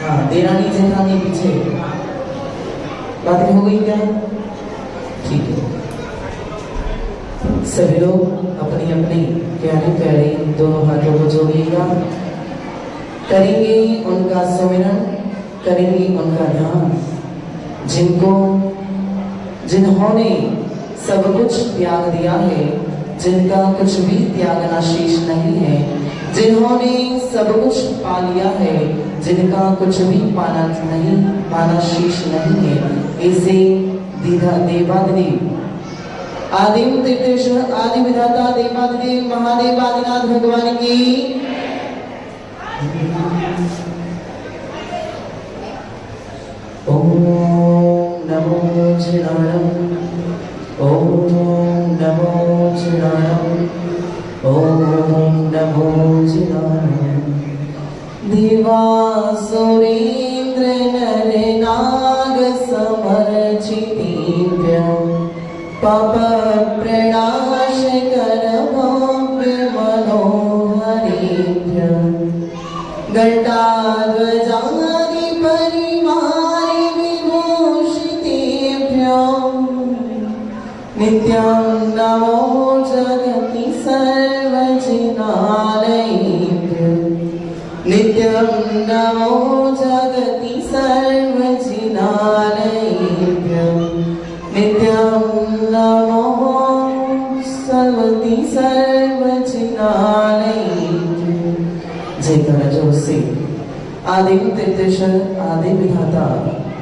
हाँ, देरानी जेठानी पीछे बातें हो गई क्या? ठीक है। सभी लोग अपनी अपनी प्यारी प्यारी दोनों हाथों को जोड़िएगा, करेंगे उनका सुमिरन, करेंगे उनका ध्यान, जिन्होंने सब कुछ त्याग दिया है, जिनका कुछ भी त्यागना शेष नहीं है, जिन्होंने सब कुछ पा लिया है, जिनका कुछ भी पाना शेष नहीं है, ऐसे देवादिदेव आदिम तीर्थेश्वर आदि विधाता देवादिदेव महादेव आदिनाथ भगवान की ओम नमो चिराणम, ओम नमो चिराणम, ओम नमो चिराणम। देवासुरेन्द्र नर नाग समर्चितेभ्य पाप प्रणाश कर भव्य मनोहरेभ्य घंटाध्वजादि परिवार विभूषितेभ्यो नित्यं नमो जगति सर्वजनालयेभ्यो, नित्यं नमो जगति सर्वजनालयेभ्यो, नित्यं नमो सर्वति सर्वजनालयेभ्यो। जयकारा जोर से आदिम तीर्थेश्वर आदि विधाता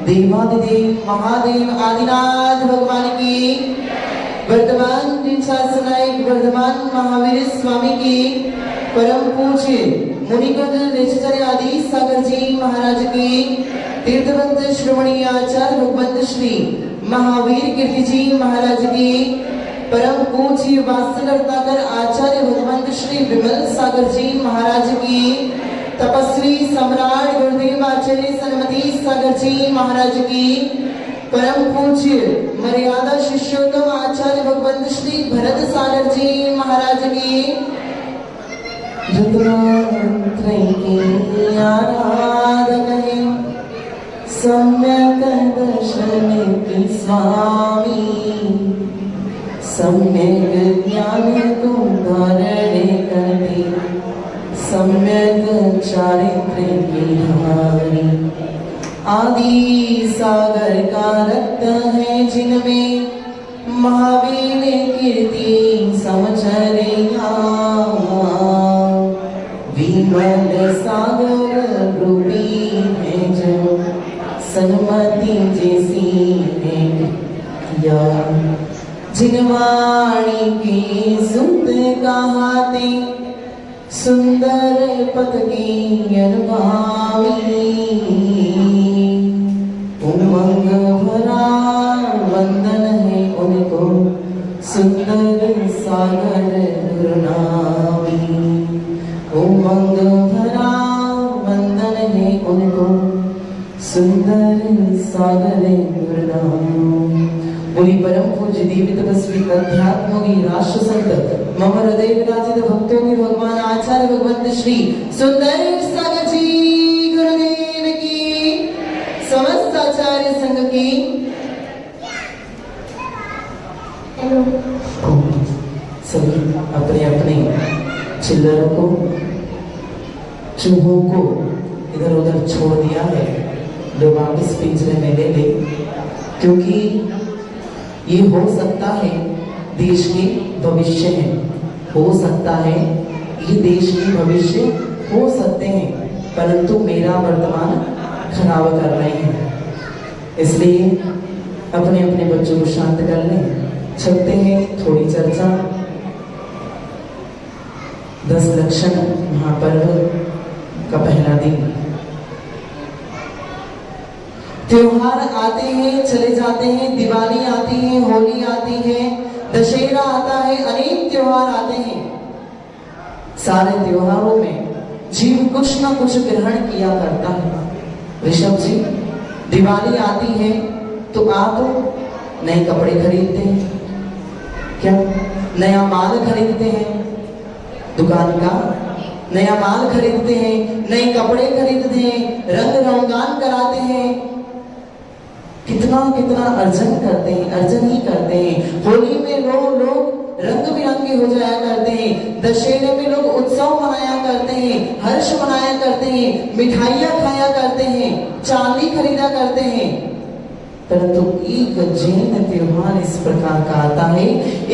देवादिदेव महादेव आदिनाथ भगवान की, वर्तमान शासनायक वर्धमान महावीर स्वामी की, परम पूज्य मुनिकुंज निश्चर्य आदि सागर जी महाराज की, तीर्थवंत श्रोमणी आचार्य भगवंत श्री महावीर कीर्ति जी महाराज की, परम पूज्य वास्तुकर्ताकर आचार्य भगवंत श्री विमल सागर जी महाराज की, तपस्वी सम्राट गुरुदेव आचार्य सन्मति सागर जी महाराज की, परम पूज्य मर्यादा शिष्योत्तम आचार्य भगवंत श्री भरत सागर जी महाराज की, रुद्रांत्र की आराधक है, सम्यक दर्शन की स्वामी, सम्यक ज्ञान को धारण करती, सम्यक चारित्र की हारी, आदि सागर का रक्त है जिनमें महावीर कीर्ति समचरिया, विमल सागर रूपी है जो सन्मति जैसी है या, जिनवाणी की सुत कहाते सुंदर पद की अनुगामी, उमंग भरा वंदन है उनको सुंदर सागर गुरुनामी, उमंग भरा वंदन है उनको सुंदर सागर गुरुनामी। बोली परम पूज्य देवी तपस्वी अध्यात्मयोगी राष्ट्र संत मम हृदय विराजित भक्तों की भगवान आचार्य भगवंत श्री सुंदर सागर जी गुरुदेव की, समस्त आचार्य संघ की। सभी अपने अपने चिल्लरों को चूहों को इधर उधर छोड़ दिया है, लोग वापिस पिंजरे में ले ले, क्योंकि ये हो सकता है देश के भविष्य है, हो सकता है ये देश के भविष्य हो सकते हैं, परंतु मेरा वर्तमान खराब कर रहे हैं। इसलिए अपने अपने बच्चों को शांत कर लें। चलते हैं थोड़ी चर्चा। 10 लक्षण महापर्व का पहला दिन। त्योहार आते हैं चले जाते हैं, दिवाली आती है, होली आती है, दशहरा आता है, अनेक त्योहार आते हैं। सारे त्योहारों में जीव कुछ ना कुछ ग्रहण किया करता है। ऋषभ जी, दिवाली आती है तो आप नए कपड़े खरीदते हैं क्या? नया माल खरीदते हैं, दुकान का नया माल खरीदते हैं, नए कपड़े खरीदते हैं, रंग रंगा कितना कितना अर्जन ही करते हैं। होली में लोग रंग बिरंगे हो जाया करते हैं, दशहरे में लोग उत्सव मनाया करते हैं, हर्ष मनाया करते हैं, मिठाइयां खाया करते हैं, चांदी खरीदा करते हैं। परंतु एक जैन त्योहार इस प्रकार का आता है,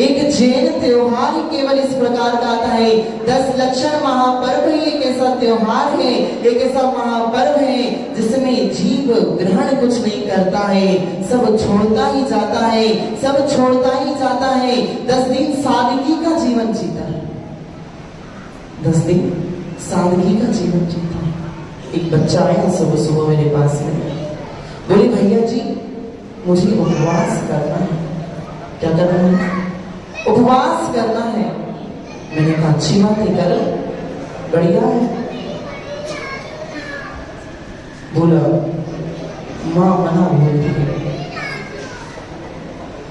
एक जैन त्योहार ही केवल इस प्रकार का आता है। 10 लक्षण महापर्व ही एक ऐसा त्योहार है, एक ऐसा महापर्व है जिसमें जीव ग्रहण कुछ नहीं करता है, सब छोड़ता ही जाता है, सब छोड़ता ही जाता है। 10 दिन सादगी का जीवन जीता है, 10 दिन सादगी का जीवन जीता है। एक बच्चा आया सुबह सुबह मेरे पास में, बोले भैया जी मुझे उपवास करना है। क्या करना है? उपवास करना है। मैंने कहा अच्छी बात है, कर, बढ़िया है। बोला मां मना बोलती है।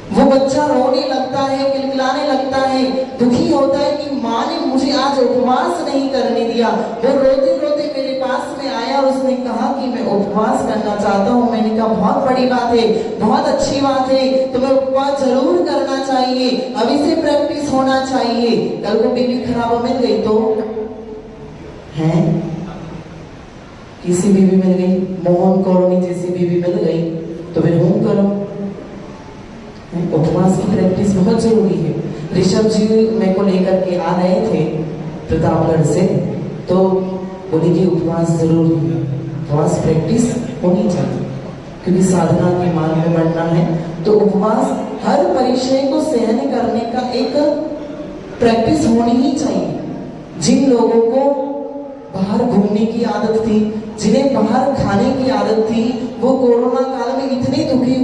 वो बच्चा रोने लगता है, किलकिलाने लगता है, दुखी होता है कि माँ ने मुझे आज उपवास नहीं करने दिया। वो रोते रोते मेरे पास में आया, उसने कहा कि मैं उपवास करना चाहता हूँ। मैंने कहा बहुत बड़ी बात है, बहुत अच्छी बात है, तुम्हें उपवास जरूर करना चाहिए, अभी से प्रैक्टिस होना चाहिए। कल को बीवी खराब मिल गई तो है, किसी बीवी मिल गई, मोहन कॉलोनी जैसी बीवी मिल गई तो फिर होम करो। उपवास की प्रैक्टिस बहुत जरूरी है। ऋषभ जी मेरे को लेकर के आ रहे थे प्रतापगढ़ से, तो बोले कि उपवास जरूरी है, उपवास प्रैक्टिस होनी चाहिए, क्योंकि साधना के मार्ग में बढ़ना है। तो उपवास हर परिचय को सहन करने का एक प्रैक्टिस होनी ही चाहिए। जिन लोगों को बाहर घूमने की आदत थी, जिन्हें बाहर खाने की आदत थी, वो कोरोना काल में इतने दुखी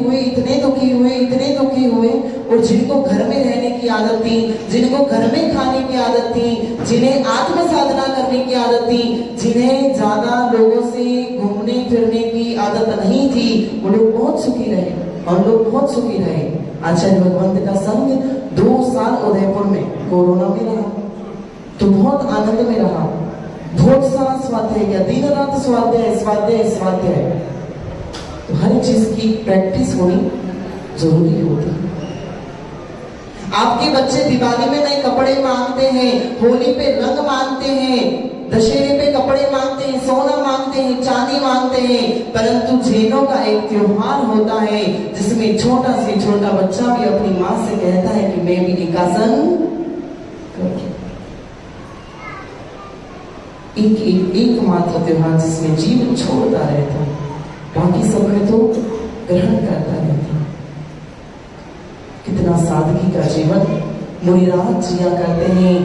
हुए, और जिनको घर में रहने की आदत थी, जिनको घर में खाने की आदत थी, जिन्हें आत्म साधना करने की आदत थी, जिन्हें ज्यादा लोगों से घूमने फिरने की आदत नहीं थी, वो लोग बहुत सुखी रहे, हम लोग बहुत सुखी रहे। आचार्य भगवंत का संग 2 साल उदयपुर में कोरोना में रहा, तो बहुत आनंद में रहा, बहुत सारा स्वाध्याय किया, दिन रात स्वाध्याय। तो हर चीज की प्रैक्टिस होनी जरूरी होती है। आपके बच्चे दिवाली में नए कपड़े मांगते हैं, होली पे रंग मांगते हैं, दशहरे पे कपड़े मांगते हैं, सोना मांगते हैं, चांदी मांगते हैं, परंतु जैनों का एक त्योहार होता है जिसमें छोटा से छोटा बच्चा भी अपनी माँ से कहता है कि मैं भी एकासन करूं। एक मात्र त्योहार जिसमें जीव छोड़ता रहता, बाकी सब में तो ग्रहण करता रहता। कितना सादगी का जीवन मुनिराज जिया करते हैं।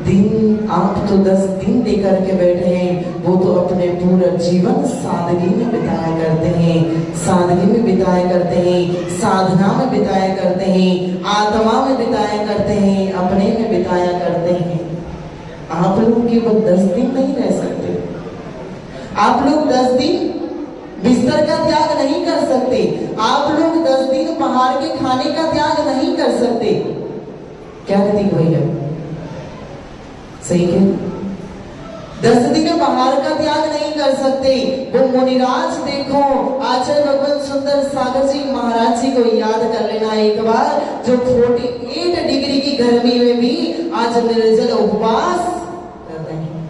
दिन आप तो 10 दिन लेकर के बैठे हैं, वो तो अपने पूरा जीवन सादगी में बिताया करते हैं, सादगी में बिताया करते हैं, साधना में बिताया करते हैं, आत्मा में बिताया करते हैं, अपने में बिताया करते हैं। आप लोग केवल 10 दिन नहीं रह सकते, आप लोग 10 दिन बिस्तर का त्याग नहीं कर सकते, आप लोग 10 दिन बाहर के खाने का त्याग नहीं कर सकते। क्या ऋतिक भैया सही है? 10 दिन बाहर का त्याग नहीं कर सकते। वो मुनिराज देखो, आचार्य भगवान सुंदर सागर जी महाराज जी को याद कर लेना एक बार, जो 48 डिग्री की गर्मी में भी आज निर्जल उपवास कर रहे हैं,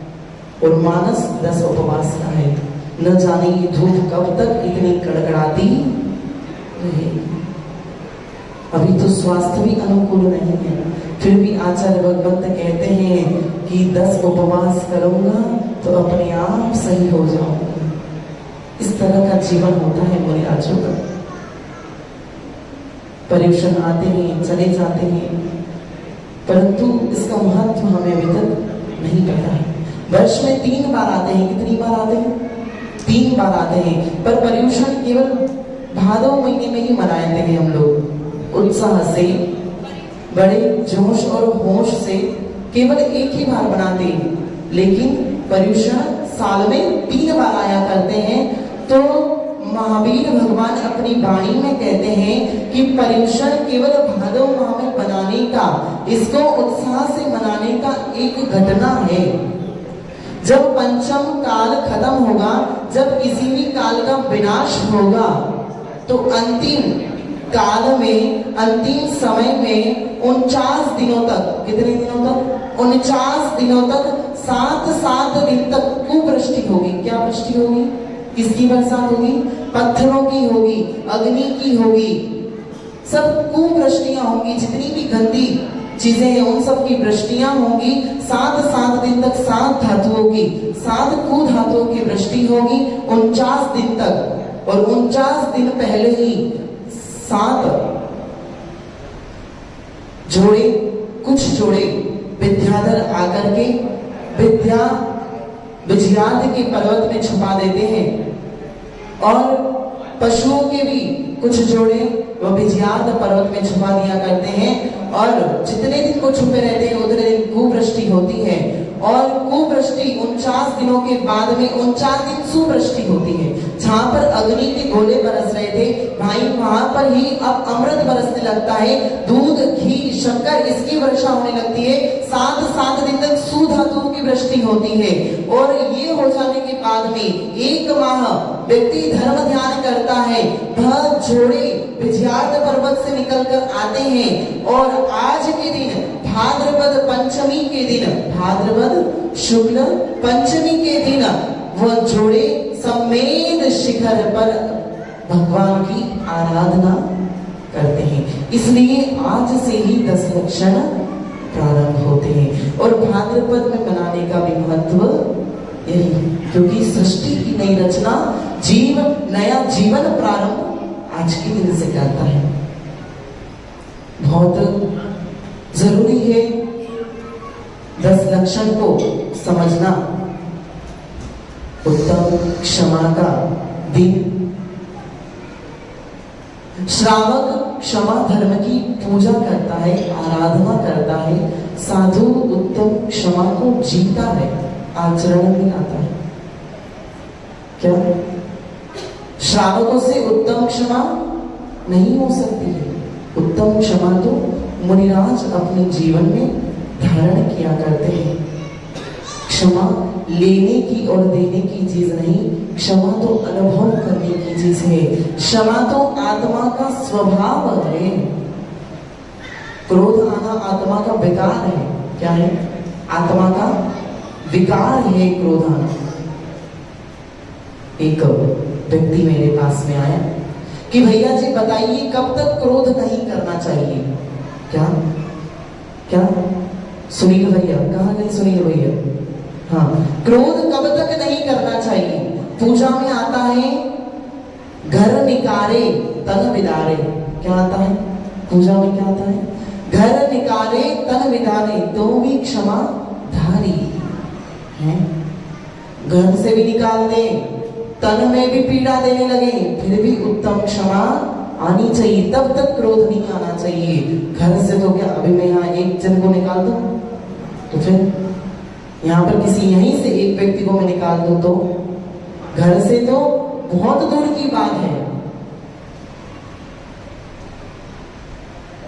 और मानस 10 उपवास का है। न जाने ये धूप कब तक इतनी कड़कड़ाती रहेगी। अभी तो स्वास्थ्य भी अनुकूल नहीं है, फिर भी आचार्य भगवंत कहते हैं कि 10 उपवास करूंगा तो अपने आप सही हो जाऊंगा। इस तरह का जीवन होता है मुनिराजों का। पर्युषण आते हैं, चले जाते हैं, परंतु इसका महत्व हमें अभी तक नहीं पता है। वर्ष में 3 बार आते हैं। कितनी बार आते हैं? 3 बार आते हैं। पर पर्युषण केवल भादव महीने में ही मनाते हैं हम लोग, उत्साह से, बड़े जोश और होश से केवल एक ही बार बनाते हैं। लेकिन पर्युषण साल में 3 बार आया करते हैं। तो महावीर भगवान अपनी वाणी में कहते हैं कि पर्युषण केवल भादव माह में बनाने का, इसको उत्साह से मनाने का एक घटना है। जब पंचम काल खत्म होगा, जब किसी भी काल का विनाश होगा, तो अंतिम काल में, अंतिम समय में 49 दिनों तक, कितने दिनों तक? 49 दिनों तक 7-7 दिन तक कुवृष्टि होगी। क्या वृष्टि होगी? किसकी बरसात होगी? पत्थरों की होगी, अग्नि की होगी, सब कुवृष्टियां होंगी। जितनी भी गंदी चीजें हैं उन सब की वृष्टियां होंगी। 7-7 दिन तक 7 धातुओं की, 7 कु धातुओं की वृष्टि होगी 49 दिन तक। और 49 दिन पहले ही 7 जोड़े, कुछ जोड़े विद्याधर आकर के विजयाद के पर्वत में छुपा देते हैं। और पशुओं के भी कुछ जोड़े वो विजयाद पर्वत में छुपा दिया करते हैं। और जितने दिन वो छुपे रहते हैं उतने दिन कुवृष्टि होती है। और कुवृष्टि 49 दिनों के बाद में 49 दिन सुवृष्टि होती है। जहां पर अग्नि के गोले बरस रहे थे भाई, वहां पर ही अब अमृत बरसने लगता है। दूध, घी, शक्कर, इसकी वर्षा होने लगती है। 7-7 दिन तक सुधातुओं की वृष्टि होती है। और ये हो जाने के बाद में 1 माह व्यक्ति धर्म ध्यान करता है। वह जोड़े विजयाद पर्वत से निकलकर आते हैं। और आज के दिन भाद्रपद पंचमी के दिन, भाद्रपद शुक्ल पंचमी के दिन वह जोड़े समेत शिखर पर भगवान की आराधना करते हैं। इसलिए आज से ही 10 लक्षण प्रारंभ होते हैं। और भाद्रपद में मनाने का भी महत्व यही, क्योंकि सृष्टि की नई रचना, नया जीवन प्रारंभ आज के दिन से करता है। बहुत जरूरी है 10 लक्षण को समझना। उत्तम क्षमा का दिन, श्रावक क्षमा धर्म की पूजा करता है, आराधना करता है। साधु उत्तम क्षमा को जीता है, आचरण में आता है। क्या श्रावकों से उत्तम क्षमा नहीं हो सकती है? उत्तम क्षमा तो मुनिराज अपने जीवन में धारण किया करते हैं। क्षमा लेने की और देने की चीज नहीं, क्षमा तो अनुभव करने की चीज है। क्षमा तो आत्मा का स्वभाव है। क्रोध आना आत्मा का विकार है। क्या है? आत्मा का विकार है क्रोध आना। एक व्यक्ति मेरे पास में आया कि भैया जी बताइए कब तक क्रोध नहीं करना चाहिए? क्या क्या सुनील भैया, कहाँ गए सुनील भैया? हाँ, क्रोध कब तक नहीं करना चाहिए? पूजा में आता है घर निकारे तन विदारे। क्या आता है पूजा में? क्या आता है? घर निकारे तन विदारे, तो भी क्षमा धारी है। घर से भी निकाल दे, तन में भी पीड़ा देने लगे, फिर भी उत्तम क्षमा आनी चाहिए। तब तक क्रोध नहीं आना चाहिए। घर से तो क्या, अभी मैं यहाँ एक जन को निकाल दूं तो फिर यहाँ पर किसी यहीं से एक व्यक्ति को मैं निकाल दूं तो घर से तो बहुत दूर की बात है।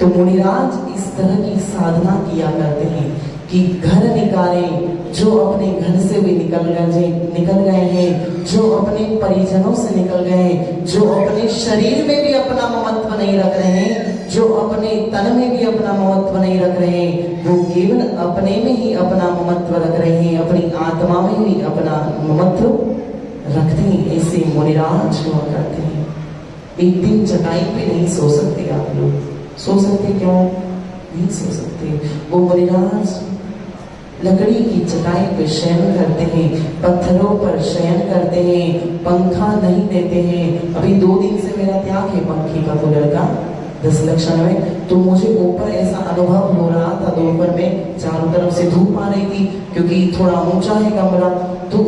तो मुनिराज इस तरह की साधना किया करते हैं कि घर निकाले, जो अपने घर से भी निकल गए हैं, जो अपने परिजनों से निकल गए, जो अपने शरीर में भी अपना महत्व नहीं रख रहे हैं, जो अपने तन में भी अपना महत्व नहीं रख रहे हैं, वो केवल अपने में ही अपना महत्व रख रहे हैं, अपनी आत्मा में ही अपना महत्व रखते हैं। ऐसे मुनिराज हुआ करते हैं। एक दिन चटाई पे नहीं सो सकते आप लोग, सो सकते? क्यों नहीं सो सकते? वो मुनिराज लकड़ी की चटाई पे शयन करते हैं, पत्थरों पर शयन करते हैं, पंखा नहीं देते हैं। अभी 2 दिन से मेरा त्याग है पंखे का, कूलर का 10 लक्षण में। तो मुझे ऊपर ऐसा अनुभव हो रहा था, दोपहर में चारों तरफ से धूप आ रही थी क्योंकि थोड़ा ऊंचा है कमरा। तो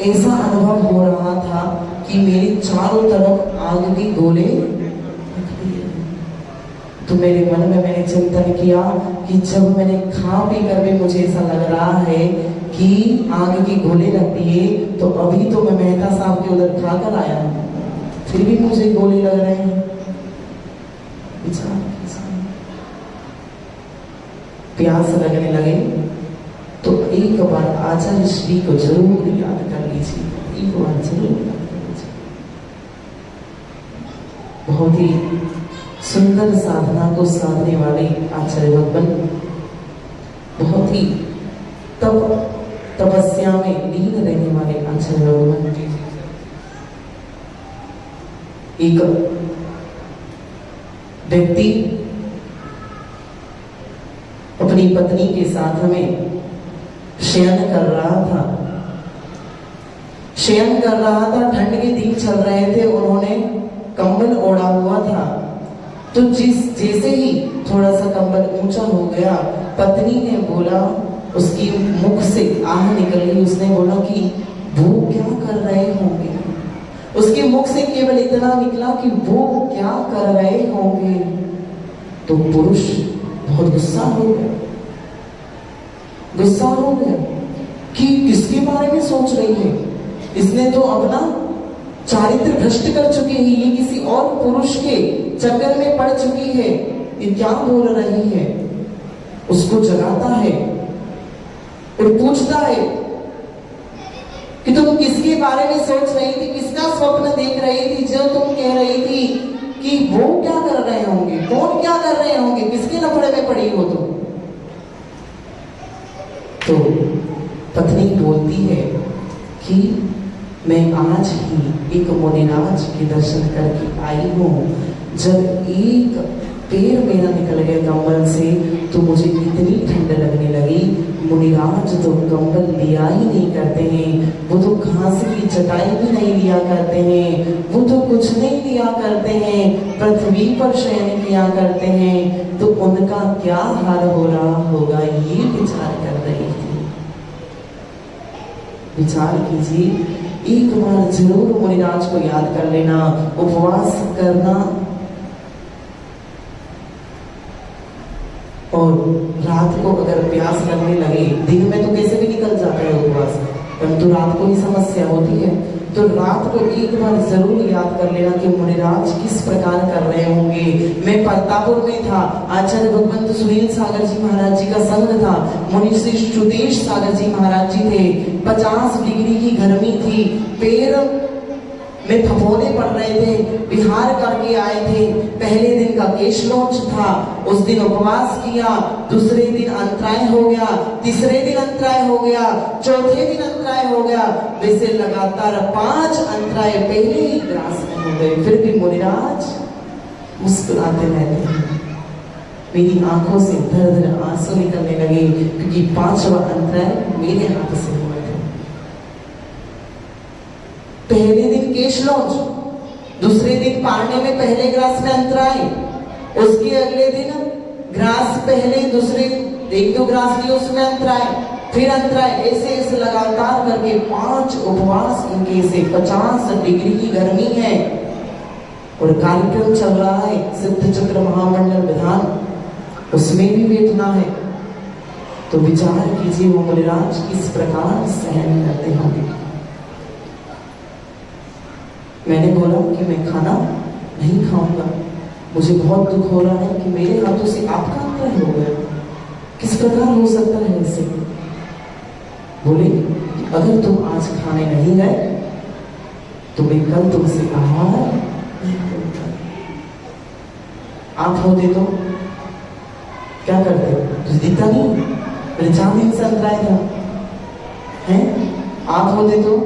ऐसा अनुभव हो रहा था कि मेरे चारों तरफ आग के गोले। तो मेरे मन में मैंने चिंतन किया कि जब मैंने खा पी कर भी मुझे ऐसा लग रहा है कि आग की गोले लगती है, तो अभी तो मैं मेहता साहब के उधर खाकर आया हूं, फिर भी मुझे गोले लग रहे हैं। प्यास लगने लगे तो एक बार आचार्य श्री को जरूर याद कर लीजिए, एक बार जरूर याद कर लीजिए। बहुत ही सुंदर साधना को साधने वाले आचार्य भगवान बहुत ही तपस्या में लीन रहने वाले आचार्य भगवान एक व्यक्ति अपनी पत्नी के साथ में शयन कर रहा था। ठंड के दिन चल रहे थे, उन्होंने कंबल ओढ़ा हुआ था। तो जैसे ही थोड़ा सा कंबल ऊंचा हो गया, पत्नी ने बोला, उसकी मुख से आह निकली, उसने बोला कि वो क्या कर रहे होंगे। उसके मुख से केवल इतना निकला कि वो क्या कर रहे होंगे। तो पुरुष बहुत गुस्सा हो गया कि किसके बारे में सोच रही है, इसने तो अपना चारित्र भ्रष्ट कर चुकी है, ये किसी और पुरुष के चक्कर में पड़ चुकी है, ये क्या बोल रही है। उसको जगाता है और पूछता है कि तुम किसके बारे में सोच रही थी, किसका स्वप्न देख रही थी, जो तुम कह रही थी कि वो क्या कर रहे होंगे, कौन क्या कर रहे होंगे, किसके लफड़े में पड़ी हो तुम। तो पत्नी बोलती है कि मैं आज ही एक मुनिराज के दर्शन करके आई हूँ। जब एक पैर मेरा निकल गया कंबल से तो मुझे इतनी ठंड लगने लगी। मुनिराज तो कंबल लिया ही नहीं करते हैं, वो तो घास की चटाई भी नहीं लिया करते हैं, वो तो कुछ नहीं लिया करते हैं, पृथ्वी पर शयन किया करते हैं। तो उनका क्या हाल हो रहा होगा, ये विचार कर रही थी। विचार कीजिए, एक बार जरूर मुनिराज को याद कर लेना, उपवास करना और रात को अगर प्यास लगने लगे, दिन में तो कैसे भी निकल जाता है उपवास, परंतु रात को ही समस्या होती है। तो रात को एक बार जरूर याद कर लेना कि मुनिराज किस प्रकार कर रहे होंगे। मैं परतापुर में था, आचार्य भगवंत सुनील सागर जी महाराज जी का संग था, मुनि श्री श्रुतेश सागर जी महाराज जी थे। 50 डिग्री की गर्मी थी, पैर में फफोले पड़ रहे थे, विहार करके आए थे। पहले दिन का केशलोच था, उस दिन उपवास किया, दूसरे दिन अंतराय हो गया, तीसरे दिन अंतराय हो गया, चौथे दिन अंतराय हो गया। वैसे लगातार 5 अंतराय पहले ही ग्रास में हो गए। फिर भी मुनिराज मुस्कुराते रहते हैं। मेरी आंखों से धर आंसू निकलने लगे, क्योंकि 5वां अंतराय मेरे हाथ से हुआ था। पहले दिन केशलोच, दूसरे दिन पारने में पहले ग्रास में अंतराय, उसके अगले दिन ग्रास पहले, दूसरे 1-2 ग्रास लिए उसमें अंतराय, फिर अंतराय, ऐसे लगातार करके 5 उपवास इनके से। 50 डिग्री की गर्मी है और कार्यक्रम चल रहा है सिद्ध चक्र महामंडल विधान, उसमें भी बैठना है। तो विचार कीजिए वो मुनिराज किस प्रकार सहन करते होंगे। मैंने बोला कि मैं खाना नहीं खाऊंगा, मुझे बहुत दुख हो रहा है कि मेरे हाथों से आपका अंतर हो गया, किस प्रकार हो सकता है ऐसे। बोले अगर तुम आज खाने नहीं गए तो मैं कल तुमसे आहार नहीं करूंगा। आप होते तो क्या करते, तुझे दिखता नहीं, मेरे 4 दिन से अंतराय था, हैं? आप होते तो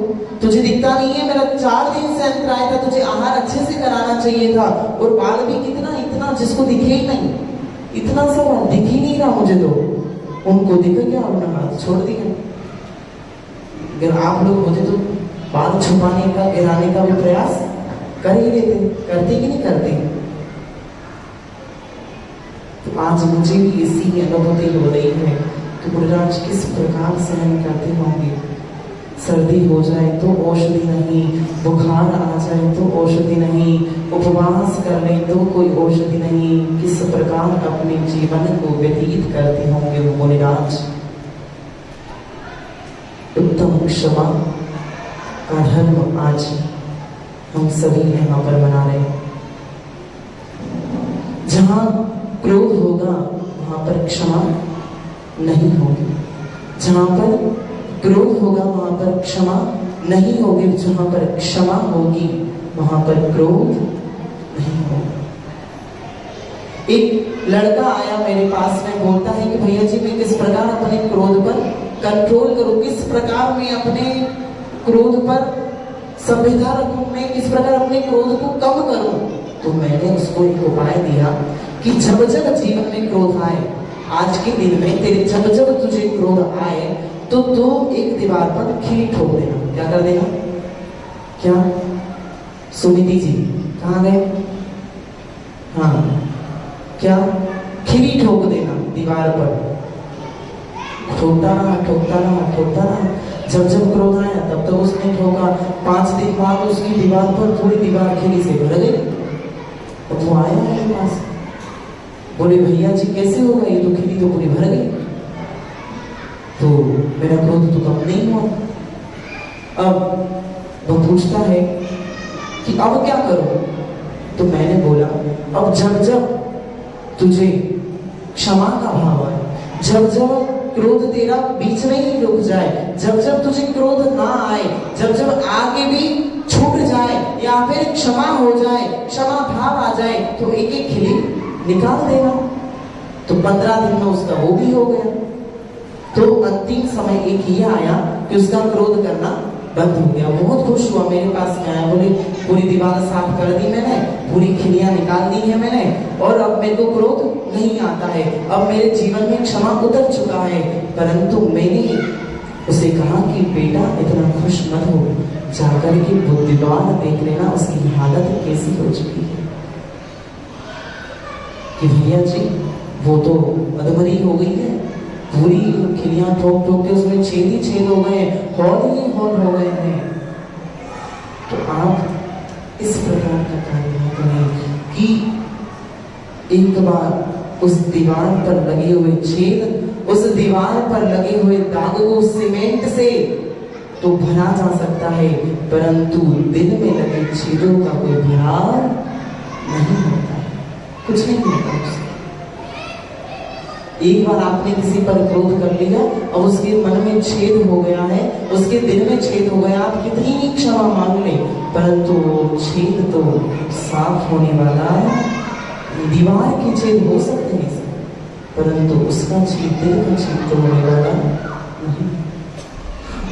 तुझे दिखता नहीं है, मेरा 4 दिन से अंतराय था, तुझे आहार अच्छे से कराना चाहिए था। और बाल भी इतना जिसको दिखे ही नहीं, इतना सा दिख ही नहीं रहा मुझे। तो उनको दिख गया, अपना हाथ छोड़ दिया। अगर आप लोग होते तो बाल छुपाने का, गिराने का भी प्रयास कर ही लेते, करते कि नहीं करते। तो आज मुझे भी इसी अनुभूति हो रही है कि मुनिराज किस प्रकार सहन करते होंगे। सर्दी हो जाए तो औषधि नहीं, बुखार आ जाए तो औषधि नहीं, उपवास कर ले तो कोई औषधि नहीं, किस प्रकार अपने जीवन को व्यतीत करते होंगे वो मुनिराज। उत्तम क्षमा का धर्म आज हम सभी यहाँ पर मना रहे हैं। जहाँ क्रोध होगा वहां पर क्षमा नहीं होगी, जहाँ पर क्रोध होगा वहां पर क्षमा नहीं होगी, जहां पर क्षमा होगी वहां पर क्रोध नहीं हो। एक लड़का आया मेरे पास में, बोलता है कि भैया जी मैं किस प्रकार अपने क्रोध पर कंट्रोल करूं, किस प्रकार मैं अपने क्रोध पर संविधा रखूं, मैं किस प्रकार अपने क्रोध को कम करूं। तो मैंने उसको एक उपाय दिया कि जब जब जीवन में क्रोध आए, आज के दिन में तेरे जब जब तुझे क्रोध आए तो तू एक दीवार पर खीली ठोक देना। क्या कर देना? क्या सुनीति जी कहाँ गए? हाँ, क्या? खीली ठोक देना दीवार पर। ठोकता रहा ठोकता रहा ठोकता रहा, जब जब क्रोध आया तब तक उसने ठोका। 5 दिन बाद उसकी दीवार पर पूरी दीवार खीली से भर गई। तो वो आया मेरे पास, बोले भैया जी कैसे होगा, ये तो खीली तो पूरी भर गई, तो मेरा क्रोध तो कम नहीं हुआ। अब वो पूछता है कि अब क्या करूं? तो मैंने बोला अब जब जब तुझे क्षमा का भाव आए, जब जब क्रोध तेरा बीच में ही रुक जाए, जब जब तुझे क्रोध ना आए, जब जब आगे भी छूट जाए या फिर क्षमा हो जाए, क्षमा भाव आ जाए, तो एक एक खिली निकाल देना। तो 15 दिन में उसका वो भी हो गया। तो अंतिम समय एक ये आया कि उसका क्रोध करना बंद हो गया। बहुत खुश हुआ, मेरे पास में आया, बोले पूरी दीवार साफ कर दी मैंने, पूरी खिलियां निकाल दी है मैंने, और अब मेरे को क्रोध नहीं आता है, अब मेरे जीवन में क्षमा उतर चुका है। परंतु मैंने उसे कहा कि बेटा इतना खुश मत हो, जाकर के वो दीवार देख लेना उसकी हालत कैसी हो चुकी है। कि भैया जी वो तो अधमरी हो गई है, पूरी खिलियां ठोक ठोक के उसमें छेद ही छेद हो गए, हॉल ही हॉल हो गए हैं। तो आप इस प्रकार का कार्य करें कि एक बार उस दीवार पर लगे हुए छेद, उस दीवार पर लगे हुए दाग को सीमेंट से तो भरा जा सकता है, परंतु दिल में लगे छेदों का कोई भार नहीं होता है, कुछ नहीं होता उससे। एक बार आपने किसी पर क्रोध कर लिया, अब उसके मन में छेद हो गया है, उसके दिल में छेद हो गया, आप कितनी ही क्षमा मांग ले, परंतु वो छेद तो साफ होने वाला है। दीवार के छेद हो सकते हैं, परंतु उसका छेद, दिल का छेद तो होने वाला नहीं।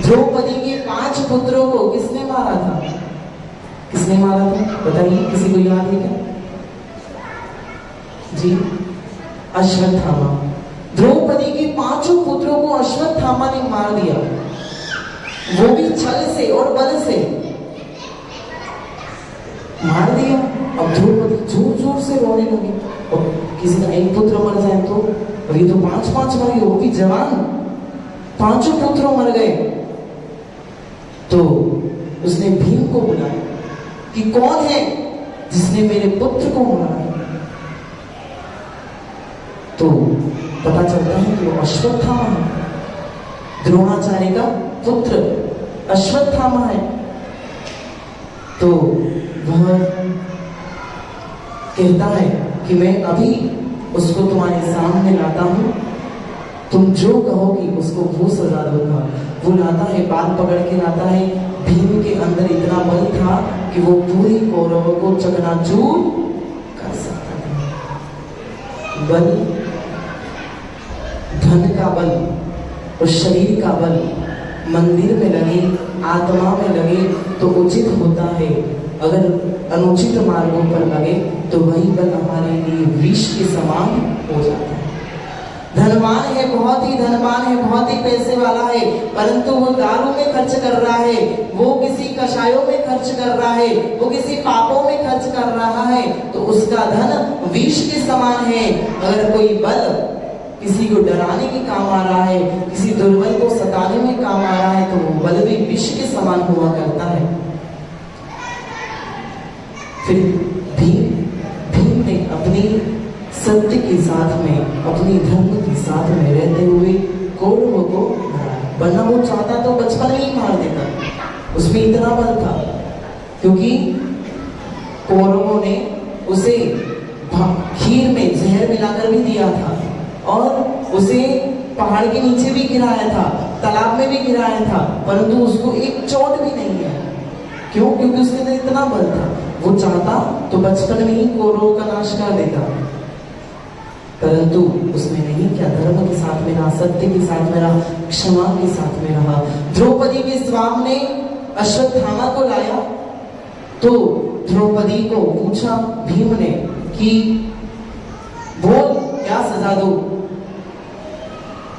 द्रौपदी के 5 पुत्रों को किसने मारा था? किसने मारा था बताइए, किसी को याद है क्या? जी, अश्वत्थामा। द्रौपदी के 5 पुत्रों को अश्वत्थामा ने मार दिया, वो भी छल से और बल से मार दिया। अब द्रौपदी जोर जोर से रोने लगी, और किसी का एक पुत्र मर जाए तो, और ये तो 5-5 मर गए, वो भी जवान, 5 पुत्रों मर गए। तो उसने भीम को बुलाया कि कौन है जिसने मेरे पुत्र को मारा है? तो पता चलता है कि वो अश्वत्थामा है, द्रोणाचार्य का पुत्र अश्वत्थामा है। तो वह कहता है कि मैं अभी उसको तुम्हारे सामने लाता हूं, तुम जो कहोगी उसको वो सजा दूंगा। वो लाता है, बाल पकड़ के लाता है। भीम के अंदर इतना बल था कि वो पूरी कौरवों को चकनाचूर कर सकता था। बल, धन का बल और शरीर का बल मंदिर में लगे, आत्मा में लगे तो उचित होता है, अगर अनुचित मार्गों पर लगे तो वही बल हमारे लिए विष के समान हो जाता है। धनवान है, बहुत ही धनवान है, बहुत ही पैसे वाला है, परंतु वो दारू में खर्च कर रहा है, वो किसी कषायों में खर्च कर रहा है, वो किसी पापों में खर्च कर रहा है, तो उसका धन विष के समान है। अगर कोई बल किसी को डराने के काम आ रहा है, किसी दुर्बल को सताने में काम आ रहा है, तो वो बल भी विष के समान हुआ करता है। फिर भीम ने अपनी सत्य के साथ में, अपनी धर्म के साथ में रहते हुए कौरवों को मारा, वरना वो चाहता तो बचपन में ही मार देता, उसमें इतना बल था। क्योंकि कौरवों ने उसे खीर में जहर मिलाकर भी दिया था, और उसे पहाड़ के नीचे भी गिराया था, तालाब में भी गिराया था, परंतु उसको एक चोट भी नहीं आई। क्यों? क्योंकि उसके अंदर इतना बल था। वो चाहता तो बचपन में ही कौरवों का नाश कर देता, परंतु उसने नहीं किया। धर्म के साथ में रहा, सत्य के साथ में रहा, क्षमा के साथ में रहा। द्रौपदी के स्वामी ने अश्वत्थामा को लाया तो द्रौपदी को पूछा भीम ने कि बोल क्या सजा दो।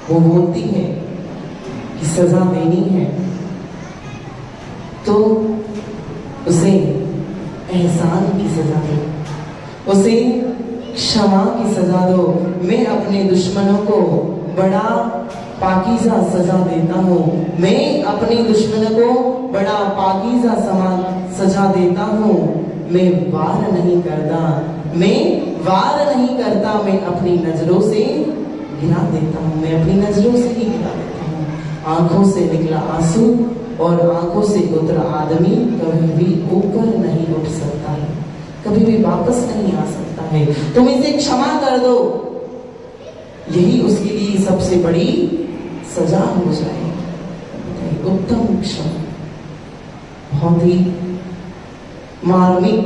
वो बोलती है कि सजा देनी है तो उसे एहसान की सजा दो, उसे क्षमा की सजा दो। मैं अपने दुश्मनों को बड़ा पाकीज़ा सजा देता हूँ, मैं अपने दुश्मनों को बड़ा पाकीज़ा सजा देता हूँ। मैं वार नहीं करता, मैं वार नहीं करता, मैं अपनी नजरों से गिरा देता हूँ, मैं अपनी नजरों से ही गिरा देता हूँ। आंखों से निकला आंसू और आंखों से उतरा आदमी कभी भी ऊपर नहीं उठ सकता है, कभी भी वापस नहीं आ सकता है। तुम इसे क्षमा कर दो, यही उसके लिए सबसे बड़ी सजा हो जाए। उत्तम क्षमा बहुत ही मार्मिक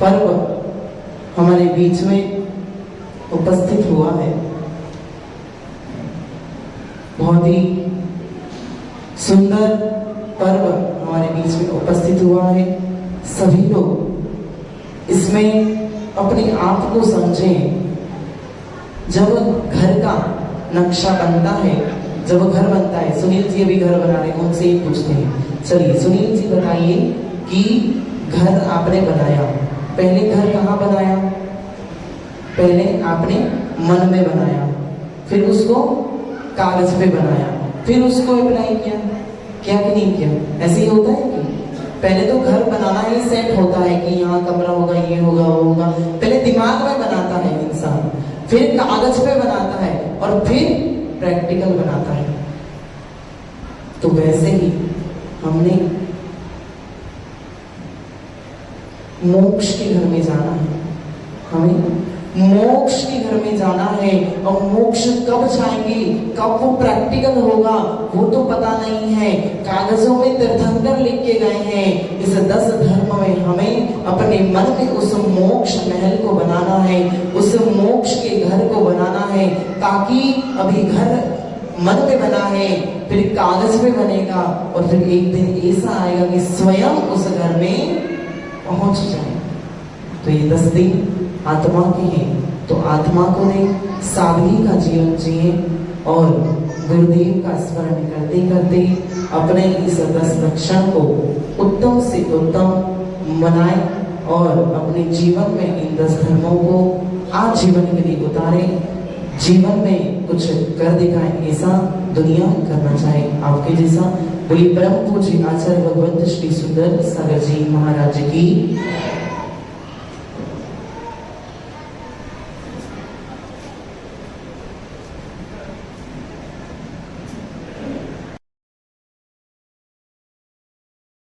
पर्व हमारे बीच में उपस्थित हुआ है। बहुत ही सुंदर पर्व हमारे बीच में उपस्थित हुआ है। सभी लोग इसमें अपने आप को समझें। जब घर का नक्शा बनता है, जब घर बनता है, सुनील जी अभी घर बना रहे हैं, उनसे ही पूछते हैं। चलिए सुनील जी बताइए कि घर आपने बनाया, पहले घर कहाँ बनाया? पहले आपने मन में बनाया, फिर उसको कागज पे बनाया, फिर उसको अप्लाई किया, क्या कि नहीं किया? ऐसे ही होता है कि पहले तो घर बनाना ही सेट होता है कि यहाँ कमरा होगा, ये होगा, वो होगा। पहले दिमाग में बनाता है इंसान, फिर कागज पे बनाता है और फिर प्रैक्टिकल बनाता है। तो वैसे ही हमने मोक्ष के घर में जाना है, हमें मोक्ष के घर में जाना है। और मोक्ष कब जाएंगे, कब वो प्रैक्टिकल होगा वो तो पता नहीं है। कागजों में तीर्थंकर लिख के गए हैं। इस 10 धर्म में हमें अपने मन में उस मोक्ष महल को बनाना है, उस मोक्ष के घर को बनाना है, ताकि अभी घर मन में बना है, फिर कागज पे बनेगा और फिर एक दिन ऐसा आएगा कि स्वयं उस घर में पहुंच जाए। तो ये 10 दिन आत्मा के हैं, तो आत्मा को दें, सादगी का जीवन जिए और गुरुदेव का स्मरण करते करते अपने इस 10 लक्षण को उत्तम से उत्तम बनाए और अपने जीवन में इन 10 धर्मों को आज जीवन के लिए उतारे। जीवन में कुछ कर दिखाए, ऐसा दुनिया करना चाहे आपके जैसा। बोलिए परम पूज्य आचार्य भगवंत श्री सुंदर सागर जी महाराज की।